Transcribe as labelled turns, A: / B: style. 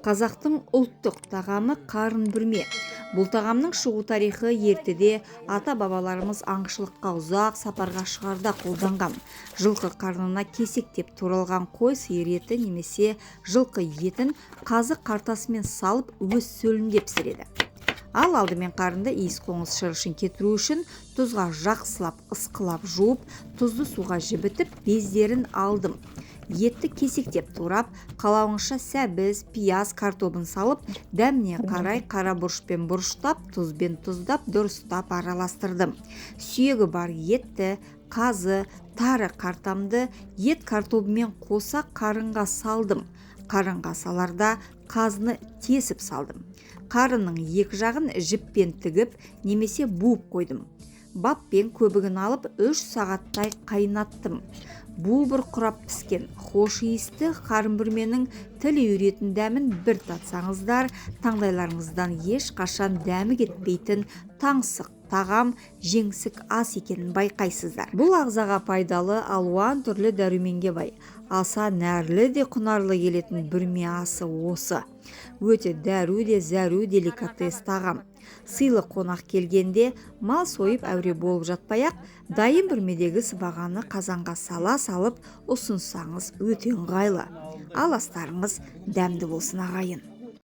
A: Қазақтың ұлттық тағамы қарын бүрме. Бұл тағамның шығу тарихы ертеде ата-бабаларымыз аңшылыққа ұзақ сапарға шығарда қолданған. Жылқы қарнына кесектеп туралған қой сиыр еті немесе жылқы етін қазы қартасымен салып өз сөлінде пісіреді. Ал алдымен қарынды иіс-қоңыс шырышын кетіру үшін тұзға жақсылап ысқылап жуып, тұзды суға жібітіп, бездерін алдым. Етті кесектеп турап, қалауыңызша сәбіз, пияз, картобын салып, дәміне қарай қара бұрышпен бұрыштап, тұзбен тұздап, дұрыстап араластырдым. Сүйегі бар етті, қазы, тары қартамды ет картобымен қоса қарынға салдым. Қарынға саларда қазыны тесіп салдым. Қарынның екі жағын жіппен тігіп, немесе буып қойдым. Баппен көбігін алып 3 сағаттай қайнаттым. Бұл бір құрап піскен хош иісті қарын бүрменің тіл үйретін дәмін бір татсаңыздар, таңдайларыңыздан ешқашан дәмі кетпейтін таңсық тағам, жеңсік ас екенін байқайсыздар. Бұл ағзаға пайдалы алуан түрлі дәруменге бай. Аса нәрлі де құнарлы келетін бүрме асы осы. Өте дәру де зәру деликатес тағам. Сыйлы қонақ келгенде мал сойып әуре болып жатпай-ақ, дайын бүрмедегі сыбағаны қазанға сала салып ұсынсаңыз өте ыңғайлы. Ал астарыңыз дәмді болсын ағайын.